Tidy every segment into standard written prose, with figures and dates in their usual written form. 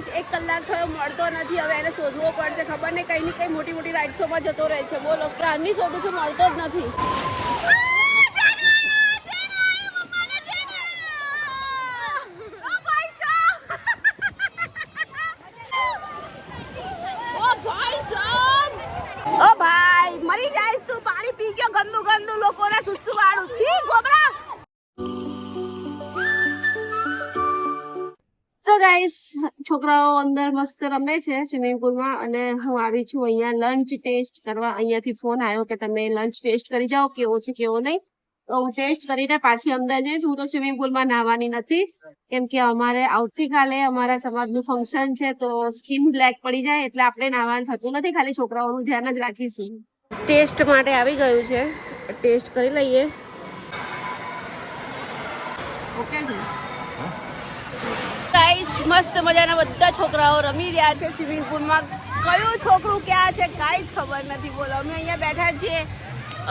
જેનિસ 1 કલાક થયો મળતો નથી. હવે એને શોધવો પડશે. ખબર નહીં કઈ ની કઈ મોટી મોટી રાઇડ્સોમાં જતો રહે છે. બોલો ક્યારની શોધું છું, મળતો જ નથી. ઓ ભાઈ મરી જાઈશ તું. પાણી પી ગયો ગંદુ ગંદુ લોકોના સુસુ વાળું. છી ગોબરા. તો ગાઈસ છોકરાઓ અંદર મસ્ત રમે છે સ્વિમિંગ પુલમાં અને હું આવી છું અહીંયા લંચ ટેસ્ટ કરવા. અહીંયાથી ફોન આવ્યો કે તમે લંચ ટેસ્ટ કરી જાઓ કેવો છે કેવો નહીં. તો હું ટેસ્ટ કરીને પાછી અંદર જઈશ. હું તો સ્વિમિંગ પુલમાં નાહવાની નથી કેમ કે અમારે આવતીકાલે અમારા સમાજનું ફંક્શન છે તો સ્કિન બ્લેક પડી જાય એટલે આપણે નાહવાનું થતું નથી. ખાલી છોકરાઓનું ધ્યાન જ રાખીશું. ટેસ્ટ માટે આવી ગયું છે. ટેસ્ટ કરી લઈએ. ઓકે છે ગાઈસ. મસ્ત મજાના બધા છોકરાઓ રમી રહ્યા છે સ્વિમિંગ પુલમાં. કયું છોકરું ક્યાં છે કાંઈ જ ખબર નથી. બોલો અમે અહીંયા બેઠા છીએ.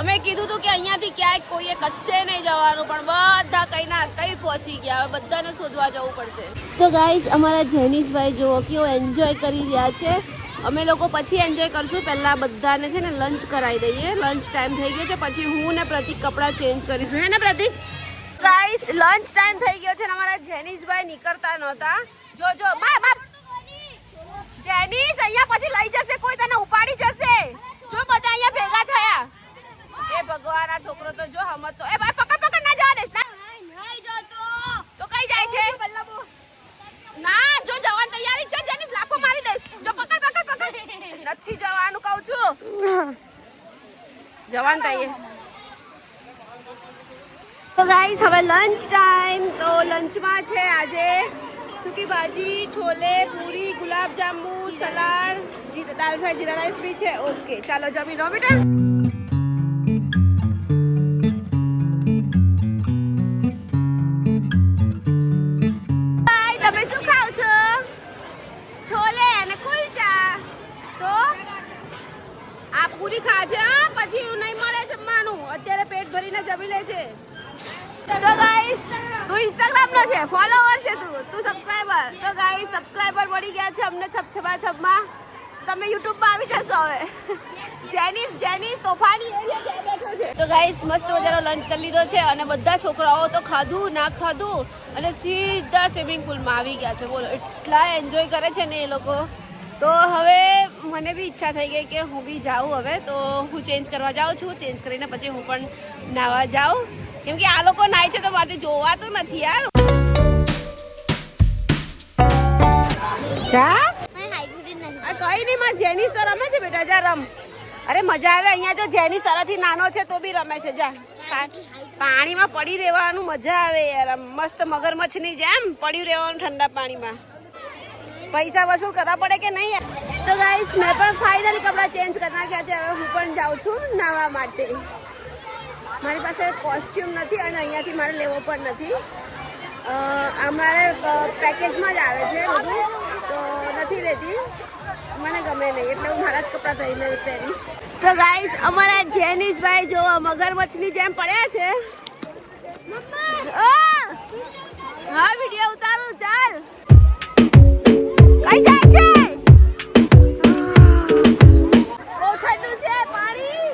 અમે કીધું હતું કે અહીંયાથી ક્યાંય કોઈએ કશે નહીં જવાનું પણ બધા કઈ ના કઈ પહોંચી ગયા. હવે બધાને શોધવા જવું પડશે. તો ગાઈસ અમારા જેનિશભાઈ જો કેવો એન્જોય કરી રહ્યા છે. અમે લોકો પછી એન્જોય કરશું. પહેલા બધાને છે ને લંચ કરાવી દઈએ. લંચ ટાઈમ થઈ ગયો છે. પછી હું ને પ્રતિક કપડાં ચેન્જ કરીશું. હે ને પ્રતિક? ગાઈસ લંચ ટાઈમ થઈ ગયો છે ને અમારા જેનિશભાઈ નીકળતા નહોતા. જો બાપ જેનિશ અહીંયા પછી લઈ જશે કોઈ, તને ઉપાડી જશે. જો બધા અહીંયા ભેગા થયા. એ ભગવાન આ છોકરો તો જો હમતો. એ ભાઈ પકડ ના જવા દેસ ના. તો કઈ જાય છે? ના જો જવાની તૈયારી છે જેનિશ. લાફો મારી દઈશ. જો પકડ. નથી જવાનું કહું છું. જવાનું તૈયાર. તો ગાઈસ હવે લંચ ટાઈમ. તો લંચમાં છે આજે સૂકી ભાજી, છોલે, પૂરી, ગુલાબ જાંબુ, સલાડ, દાલ ફ્રાય, જીરા રાઈસ બી છે. ઓકે ચાલો જમી લો બેટા. તમે શું ખાવ છો? છોલે અને કુલચા. તો આ પૂરી ખાજે પછી નહીં મળે જમવાનું. અત્યારે પેટ ભરીને જમી લે છે. તો ગાઈસ તું ઇન્સ્ટાગ્રામ નો છે, ફોલોવર છે તું સબસ્ક્રાઇબર. તો ગાઈસ સબસ્ક્રાઇબર મળી ગયા છે અમને છબમાં. તમે યુટ્યુબ માં આવી જશો હવે. જેનિસ તોફાની એરિયા ત્યાં બેઠો છે. તો ગાઈસ મસ્ત મજાનો લંચ કરી લીધો છે અને બધા છોકરાઓ તો ખાધું ના ખાધું અને સીધા સ્વિમિંગ પુલમાં આવી ગયા છે. બોલો એટલા એન્જોય કરે છે ને એ લોકો. તો હવે મને બી ઈચ્છા થઈ ગઈ કે હું બી જાઉં હવે. તો હું ચેન્જ કરવા જાઉં છું. ચેન્જ કરીને પછી હું પણ નાહવા જાઉં કેમ કે આ લોકો નાય છે તો મારે જોવાતું નથી યાર. કઈ નહીં માં જેનિસ તો રમે છે બેટા. જા રમ. અરે મજા આવે અહીંયા. જો જેનિસ તારાથી નાનો છે તો બી રમે છે. જા પાણીમાં પડી રહેવાનું મજા આવે યાર. મસ્ત મગરમચ્છની જેમ પડ્યું રહેવાનું ઠંડા પાણીમાં. પૈસા વસૂલ કરવા પડે કે નહીં. તો ગાઈસ મેં પણ ફાઇનલી કપડાં ચેન્જ કરી નાખ્યા છે. હવે હું પણ જાઉં છું નાહવા માટે. મારી પાસે કોસ્ટ્યુમ નથી અને અહીંયાથી મારે લેવો પણ નથી. અમારે પેકેજમાં જ આવે છે બધું તો નથી લેતી. મને ગમે નહીં એટલે હું મારા જ કપડાં પહેરીને પહેરીશ. તો ગાઈસ અમારા જેનિશભાઈ જો મગરમચ્છની જેમ પડ્યા છે. હા વિડીયો ઉતારું. ચાલ કઈ જાય છે? બહુ ઠંડુ છે પાણી.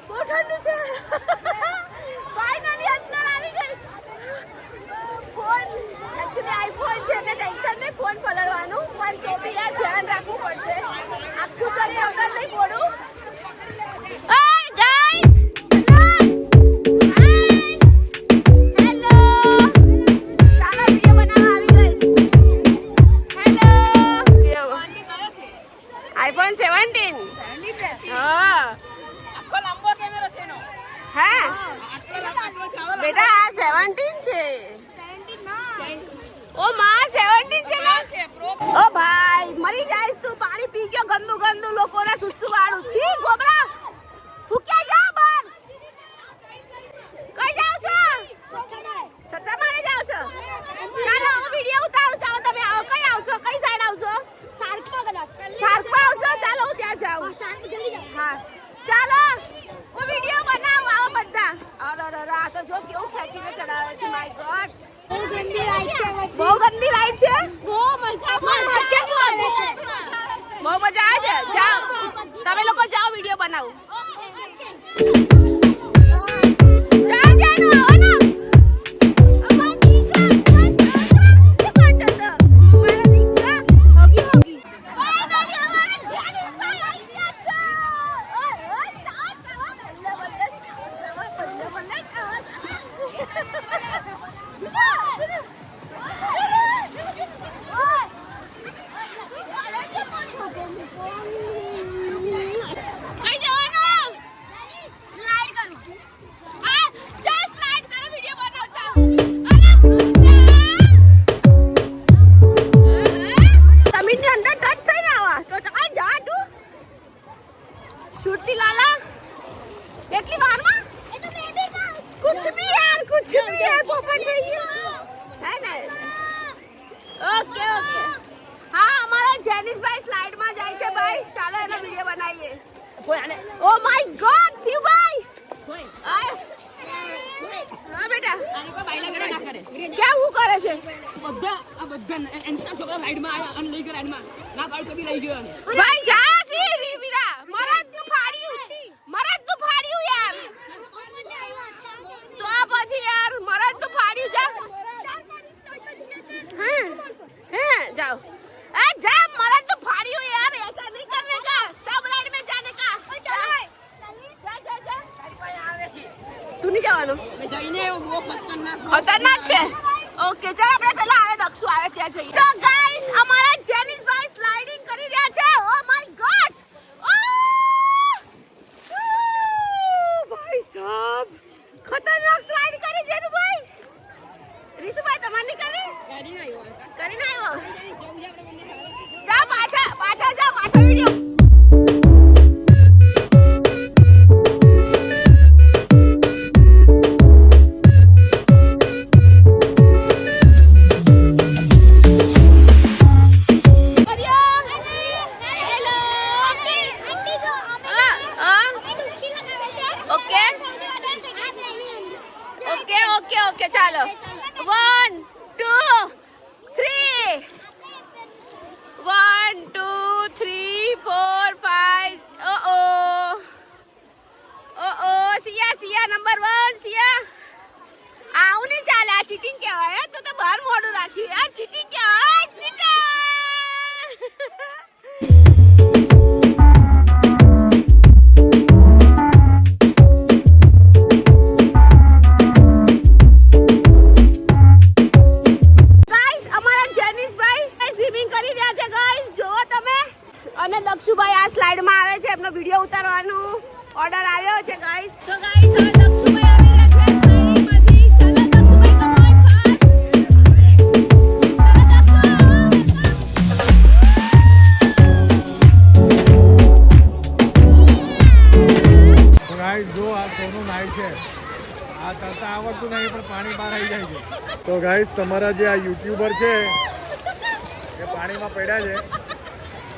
બહુ ઠંડુ છે. ફાઇનલી અંદર આવી ગઈ. ફોન એકચ્યુઅલી આઈફોન છે એટલે ટેન્શન નહીં ફોન પલળવાનું પણ તો બી યાર ધ્યાન રાખવું પડશે. આખું શરીર અંદર નહીં પડું. આઈફોન 17. હા આખો લાંબો કેમેરો છે નો. હા બેટા આ 17 છે. 17 ના. ઓ માં 17 છે ના. ઓ ભાઈ મરી જાઈશ તું. પાણી પી ગયો ગંદુ ગંદુ લોકોના સુસુ વાળું. છી ગોબરા. તું ક્યાં જા બહાર? કઈ જાવ છો? છઠ્ઠા માળે જાવ છો? ચાલો હું વિડિયો ઉતારું. ચાલો તમે આવો. કઈ આવશો? કઈ સાઈડ આવશો? શાર્કમાં આવશો? ચાલો હું ત્યાં જાઉં. હા ચાલો હું વિડિયો બનાવું. આવો બધા. અરે આ તો તો જો કેવું ખેંચીને ચડાવે છે માય ગોડ બહુ ગંદી રાઈડ છે બહુ ગંદી રાઈડ છે બહુ મજા આવે છે બહુ મજા આવે છે જાઓ તમે લોકો જાઓ વિડિયો બનાવો જાઓ જાઓ આવો ને અમાર દીકરા શું કરતો તો મારા દીકરા હોગી હોગી ફાઇનલી અમારા જેનિસ ભાઈ આવી ગયા છે ઓય સાવા સાવા બલ્લે બલ્લે સાવા બલ્લે બલ્લે સાવા જુના જુના કેટલી વારમાં એ તો મે ભી કહું कुछ भी यार पोपट है ये है ना ओके ओके हाँ हमारा जेनिस भाई स्लाइड में जाए छे भाई चलो एना वीडियो बनाइए ओ माय गॉड शिव भाई आए हां बेटा આની કોઈ બાયલા કરે ના કરે क्या वो करे छे બધા એન્ટા છોકરા સાઈડ માં આયા અને લઈ ગયા સાઈડ માં ના પાડ તો બી લઈ ગયો भाई जा सी रीवीरा मरद नु फाड़िયું यार तो आ પછી यार मरद नु फाड़िયું जा हैं जाओ ए जा मरद नु फाड़िયું यार ऐसा नहीं करने का सब राइड में जाने का चल जा जा जा તારી પાસે આવે છે તું નહીં જવાનો મે જઈને બહુ ખતરનાક છે ઓકે ચાલ આપણે પહેલા આવે દક્ષુ આવે ત્યાં જઈએ તો ગાઈસ અમારા જેનિસ ભાઈ સ્લાઇડિંગ કરી રહ્યા છે ઓ માય ગોડ ભાઈ સાહેબ ખતરનાક સ્લાઇડ કરી જેનુ ભાઈ રીસુભાઈ તમારે નહીં કરી ગાડી ના આવ્યો કરી ના આવ્યો જલ્દી આપણે બંને જા પાછા જા પાછા વિડિયો ओके चलो 1 2 3 1 2 3 4 5 ओ सिया नंबर 1 सिया આવું નહીં ચાલે આ ચીટિંગ કહેવાય તો બહાર મોઢું રાખ્યું યાર ચીટિંગ કહેવાય ચીટર અને દક્ષુભાઈ આ સ્લાઇડ માં આવે છે એમનો વિડિયો ઉતારવાનો ઓર્ડર આવ્યો છે ગાઈસ તો ગાઈસ હવે દક્ષુભાઈ આવી ગયા છે સ્લાઇડિંગ માંથી ચલો દક્ષુભાઈ કમ ઓન ફાસ્ટ તો ગાઈસ જો આ સોનું નાય છે આ તરતા આવડતું નહીં પણ પાણી બહાર આવી જાય છે તો ગાઈસ તમારા જે આ યુટ્યુબર છે એ પાણીમાં પડ્યા છે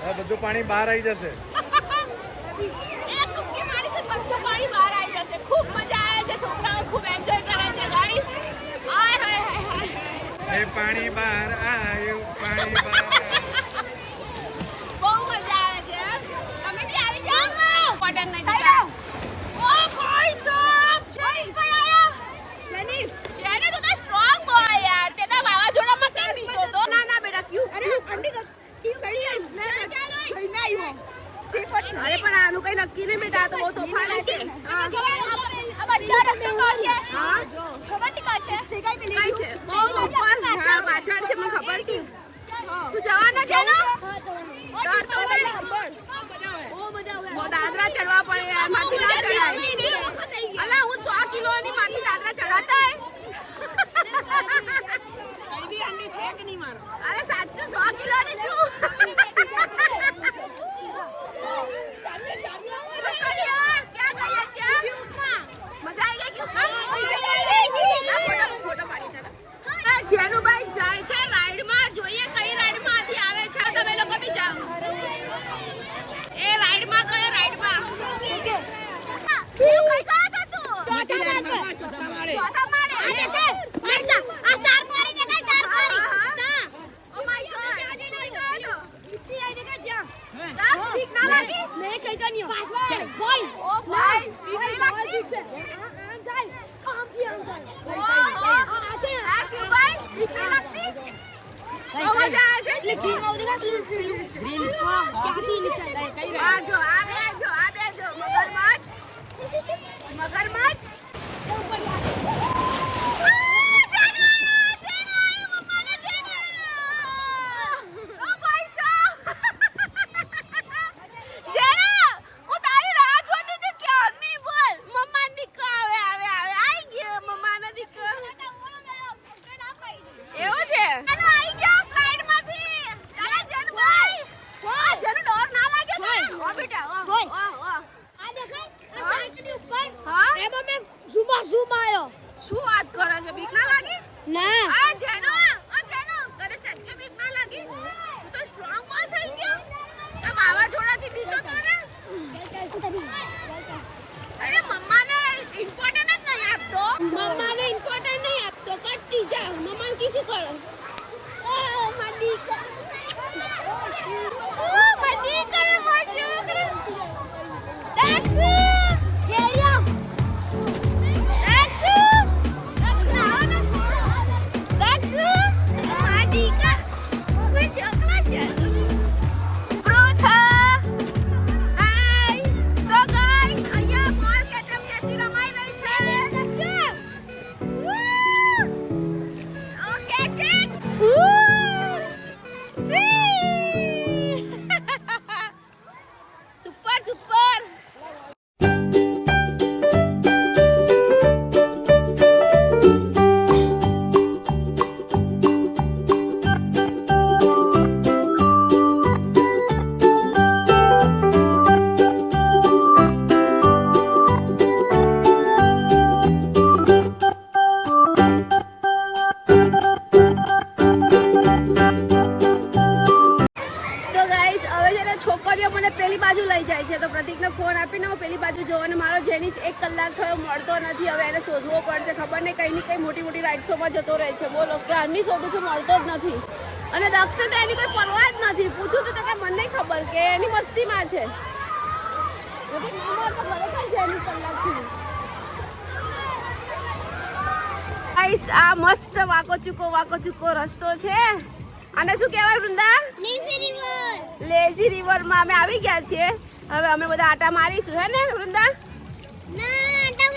હવે બધું પાણી બહાર આવી જશે એક ડૂબકી મારી છે બધું પાણી બહાર આવી જશે ખૂબ મજા આવે છે છોકરાઓ ખૂબ એન્જોય કરે છે ગાઈસ હાય હાય હાય એ પાણી બહાર આવ્યું પાણી બહાર બહુ મજા આવે છે તમે બી આવી જાઓ પટન નહીં દીધા ઓ ભાઈ સાહેબ જેનિસ ભાઈ આયા જેનિસ તો સ્ટ્રોંગ બોય યાર તે તો વાવાઝોડામાં કેમ બીતો તો ના બેટા ક્યુ ઠંડી અરે પણ આનું કઈ નક્કી નહીં બેટા તો બહુ તોફાની છે કઈ છે બહુ ઉપર પાછળ છે મને ખબર છે તું જવાનો છે ને દાદરા ચડવા પડે યાર માથી ના ચડાય અલા હું 100 કિલોની માથી દાદરા ચડાતા અરે સાચું 100 કિલોની છું જેનુભાઈ જાય છે રાઈડમાં જોઈએ કઈ રાઈડમાં આથી આવે છે તમે લોકો બી જાઓ એ રાઈડમાં કયો રાઈડમાં ઓકે શિવ કઈ ગયો તો તું ચોથા માળ ચોથા માળે. આ સાર મારી દેખાય સાર મારી જા ઓ માય ગોડ. ઈટી આઈ દેખાય જા દક્ષ બીક ના લાગી? મેં ચૈતન્ય પાછળ બોલ ઓ ભાઈ બીક નહીં લાગતી? આમ જાય આમ થી આમ જાય ઓહો. આ છે ને આ શું ભાઈ? બીક નહીં લાગતી? બહુ મજા આવે છે. એટલે ગ્રીન આવ દેખા ગ્રીન હા ક્યાંથી નીચે આ જો આ બે જો મગરમચ્છ. આ દેખાય આ સાઈકલની ઉપર હા? એમાં મેં ઝૂમ આયો શું વાત કરે છે? બીક ના લાગી? ના આ જેનો તને સચ્ચે બીક ના લાગી? તું તો સ્ટ્રોંગ બોય થઈ ગયો. તો વાવાઝોડાથી બીતો તો ને? અરે મમ્માને ઇમ્પોર્ટન્ટ જ નહીં આપતો. મમ્માને ઇમ્પોર્ટન્ટ નહીં આપતો. કટ્ટી જા. મમ્માને કીશું કરો. ઓ માડી કા. ઓ માડી કા માશું કરે. દક્ષ. શેરિયા દક્ષ ના ને. દક્ષ માડી કા. મે ચોકલા છે. પ્રોથા. હાય. તો ગાઈસ અહીંયા બોલ કેચઅપ કેસી રમાઈ રહી છે. Okay check. Super super. તો ગાઈસ હવે છે ને છોકરીઓ મને પેલી બાજુ લઈ જાય છે તો પ્રતિકને ફોન આપીને હું પેલી બાજુ જોઉં અને મારો જેનિસ 1 કલાક થયો મળતો નથી. હવે એને શોધવો પડશે. ખબર નહીં કઈ ની કઈ મોટી મોટી રાઇડ્સોમાં જતો રહે છે. બોલો ક્યારની શોધું છું, મળતો જ નથી. અને દક્ષને તો એની કોઈ પરવા જ નથી. પૂછું તો કે મને નહીં ખબર કે એની મસ્તીમાં છે. પ્રતિક ન મળતો ખરેખર જેનિસ કલાકથી. ગાઈસ આ મસ્ત વાકો ચૂકો રસ્તો છે. આને શું કહેવાય વૃંદા? લેઝી રિવર માં અમે આવી ગયા છીએ. હવે અમે બધા આટા મારીશું હે ને વૃંદા? ના આટા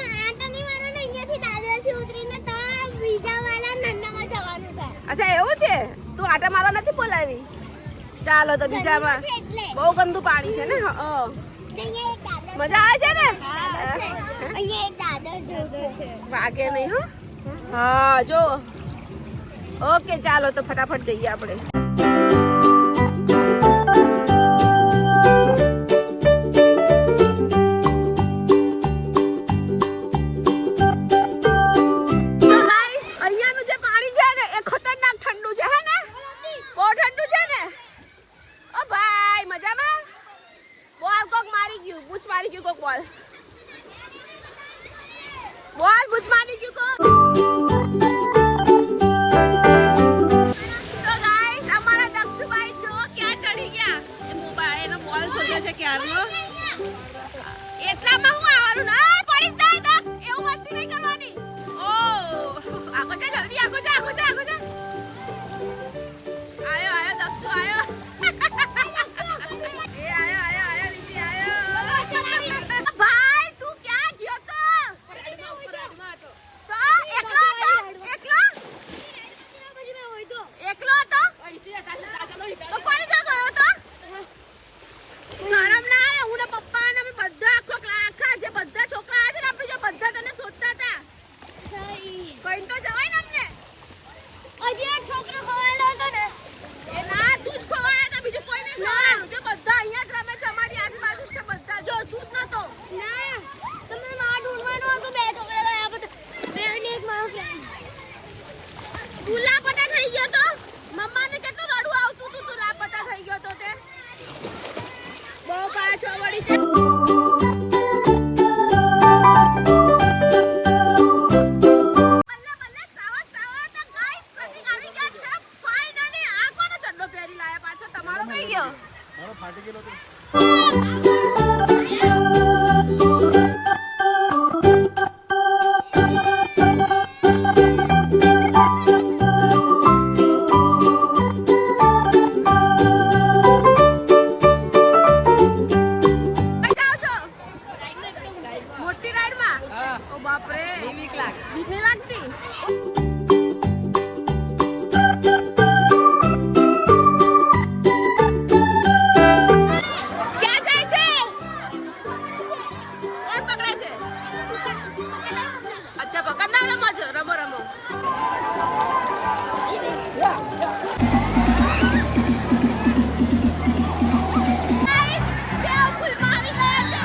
નહીં મારવાનો અહીંયાથી દાદરથી ઉતરીને તો બીજા વાળા નન્નામાં જવાનું છે અચ્છા એવું છે? તું આટા મારવા નથી બોલાવી? ચાલો તો બીજામાં. ગંદુ છે એટલે. બહુ ગંદુ પાણી છે ને. અહીંયા એક દાદર મજા આવે છે ને? અહીંયા એક દાદર જેવું છે વાગે નહીં હો. હા જો. ઓકે ચાલો તો ફટાફટ જઈએ આપણે. તો guys, અહીંયાનું જે પાણી છે ને એ ખતરનાક ઠંડુ છે હે ને? બહુ ઠંડુ છે ને? ઓ ભાઈ મજામાં? બોલ કોક મારી ગયું. બૂચ મારી ગયું કોક બોલ. બોલ બૂચ મારી ગયું કોક. તો ગાઈસ અમારા દક્ષુભાઈ જો ક્યાં ચડી ગયા. એ મોબાઈલ એનો બોલ શોધે છે ક્યારનો. એટલામાં હું આવવાનું ના પડી જાય દક્ષ. એવું મસ્તી નહીં કરવાની. ઓ આગો જા જલ્દી આગો જા. આયો દક્ષુ આયો. એ આયો લીધી આયો. ભાઈ તું ક્યાં ગયો તો? તો એકલો હતો? એકલો હતો? તો કોની જોડે ગયો તો? શરમ ના આવે? હું ને પપ્પા અને અમે બધા આખા જે બધા છોકરા છે ને આપણે જો બધા તને શોધતા હતા. કઈ તો જવાય ને અમને. હજી એક છોકરો ખવાયેલો હતો ને એ ના તું જ ખોવાયા હતા, બીજું કોઈ નહીં ખોવાયું. જે બધા અહીંયા જ રમે છે અમારી આજુબાજુ છે બધા. જો તું જ નતો. ના તમે માર ઢૂંઢવાનું હતું બે છોકરા ગયા બધા બે અને એક મારો ફ્રેન્ડ તું લાપતા થઈ ગયો તો? મમ્માને કેટલું રડવું આવતું તું લાપતા થઈ ગયો તો તે? બહુ પાછો વળી તે. બીક નહીં લાગતી? ક્યાં જાય છે? કોણ પકડે છે? અચ્છા પકડના રમો છો, રમો રમો. Guys, વેવપુલમાં આવી ગયા છે,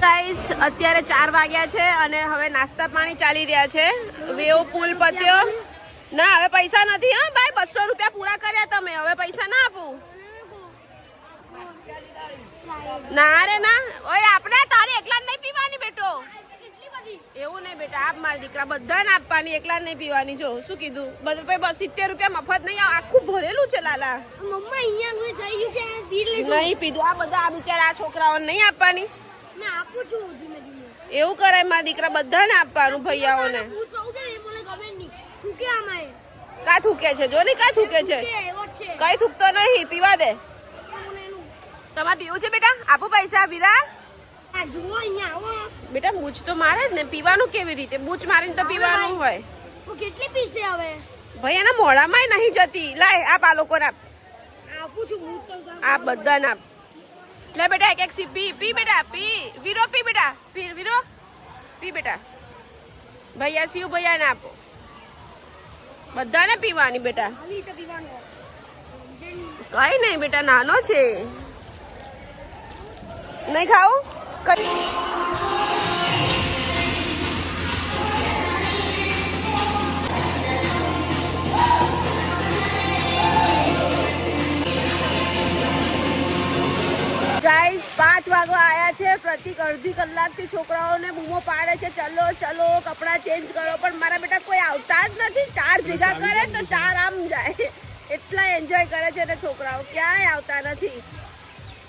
ગાઈસ અત્યારે 4 વાગ્યા છે અને હવે નાસ્તા પાણી ચાલી રહ્યા છે. વેવ પુલ પત્યો ના, હવે પૈસા નથી. હા ભાઈ, 200 રૂપિયા પૂરા કર્યા તમે, હવે પૈસા ના આપું. ના રે ના, ઓય આપણે તારી એકલા નહીં પીવાની બેટો. એવું નહીં બેટા, આપ મારા દીકરા, બધાને આપવાની, એકલા નહીં પીવાની. જો શું કીધું, બધા 70 રૂપિયા મફત નહીં, આખું ભરેલું છે લાલા. મમ્મા અહીંયા થઈ ગયું છે, પી લીધું. નહીં પીધું, આ બધા આ બિચારા આ છોકરાઓને નહીં આપવાની. મેં આપું છું ધીમે ધીમે. એવું કરાય મારા દીકરા, બધાને આપવાનું ભૈયાઓને. હું કહું છું ને, મને ખબર નહીં થૂકે અમારે. કા થૂકે છે? જો ને કા થૂકે છે, કઈ થૂકતો નહીં, પીવા દે. તમારે પીવું છે બેટા? આપો પૈસા વીરા. આ જુઓ અહીંયા આવો બેટા બૂચ તો મારે જ ને, પીવાનું કેવી રીતે? બૂચ મારીને તો પીવાનું હોય. હું કેટલી પીસે હવે ભાઈ એના મોઢામાં નહીં જતી. લાય આપ આ લોકો ના આપું છું હું તો આ બધા ના. લે બેટા એક એક સી પી પી બેટા પી. વીરો પી બેટા પી. વીરો પી બેટા. ભૈયા શિવ ભૈયા ને આપો. બધાને પીવાની બેટા. આવી તો પીવાનું કઈ નહીં બેટા, નાનો છે. નહીં ખાવું કઈ. ગાઈસ 5 વાગવા આયા છે. પ્રતિક અડધી કલાકથી છોકરાઓને બૂમો પાડે છે, ચલો ચલો કપડાં ચેન્જ કરો, પણ મારા બેટા કોઈ આવતા જ નથી. 4 ભેગા કરે તો 4 આમ જાય. એટલા એન્જોય કરે છે ને છોકરાઓ, ક્યાંય આવતા નથી.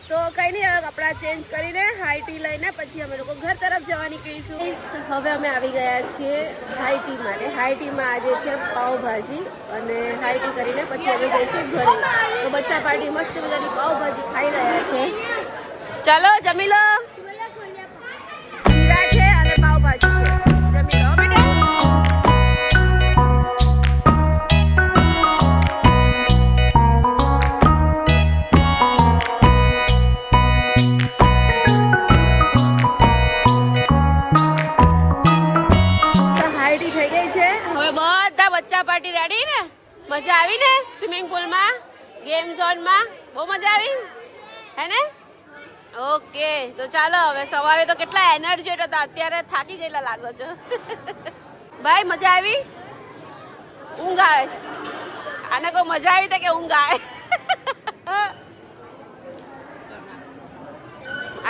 તો કઈ નહીં, હવે કપડાં ચેન્જ કરીને હાઈ ટી લઈને પછી અમે લોકો ઘર તરફ જવા નીકળીશું. હવે અમે આવી ગયા છીએ હાઈ ટી માટે. હાઈ ટીમાં આજે છે પાવભાજી, અને હાઈ ટી કરીને પછી અમે જઈશું ઘરે. તો બચ્ચા પાર્ટી મસ્ત મજાની પાવભાજી ખાઈ રહ્યા છે. ચાલો જમી લો. જીરા છે અને પાવભાજી છે. જમી લો બેટા. બચ્ચા પાર્ટી રેડી ને? મજા આવી ને? સ્વિમિંગ પુલમાં, ગેમ ઝોનમાં બહુ મજા આવી હે ને? ઓકે, તો ચાલો હવે. સવારે તો કેટલા એનર્જી હતા, અત્યારે થાકી ગયેલા લાગો છો. ભાઈ મજા આવી? ઊંઘ આવે છે આને? કોઈ મજા આવી તો કે ઊંઘ આવે?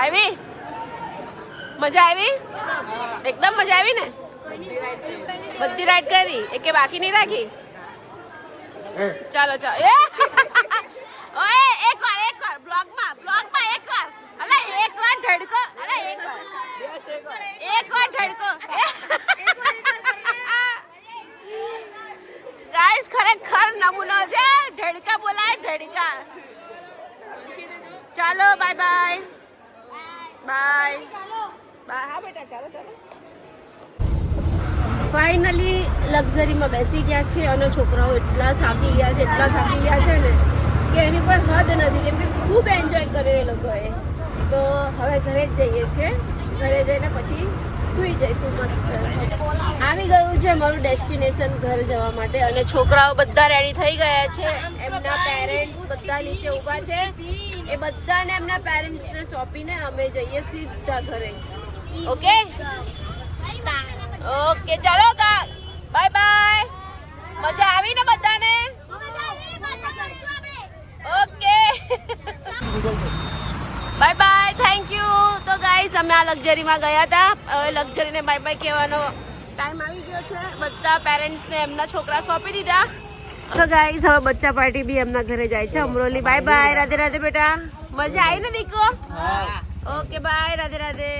આવી? મજા આવી? એકદમ મજા આવી ને? બધી રાઈડ કરી, એકે બાકી નહીં રાખી? ચાલો ચાલો. ઓએ એક વાર બ્લોગમાં એક વાર. અલે એક વાર ઢડકો. અલે એક વાર ઢડકો. ગાઈસ ખરેખર નમૂનો છે. ઢડકા બોલાય ઢડકા. ચાલો બાય બાય. Bye bye. હા બેટા ચાલો ચાલો. ફાઇનલી લક્ઝરીમાં બેસી ગયા છે, અને છોકરાઓ એટલા થાકી ગયા છે ને કે એની કોઈ હદ નથી, કેમ કે ખૂબ એન્જોય કર્યો એ લોકોએ. તો હવે ઘરે જ જઈએ છીએ. ઘરે જઈને પછી સૂઈ જઈશું મસ્ત. આવી ગયું છે મારું ડેસ્ટિનેશન ઘર જવા માટે, અને છોકરાઓ બધા રેડી થઈ ગયા છે. એમના પેરેન્ટ્સ બધા નીચે ઊભા છે. એ બધાને એમના પેરેન્ટ્સને સોંપીને અમે જઈએ સીધા ઘરે. ઓકે ઓકે ચાલો બાય બાય. મજા આવી ને બધાને? Okay bye bye. Thank you. તો ગાઈસ અમે આ લક્ઝરીમાં ગયા હતા. હવે લક્ઝરીને બાય બાય કહેવાનો ટાઈમ આવી ગયો છે. બધા પેરેન્ટ્સને એમના છોકરા સોંપી દીધા. તો ગાઈસ હવે બચ્ચા પાર્ટી બી એમના ઘરે જાય છે. Amroli bye bye. રાધે રાધે બેટા. મજા આવી ને દીકો? Okay bye. રાધે રાધે.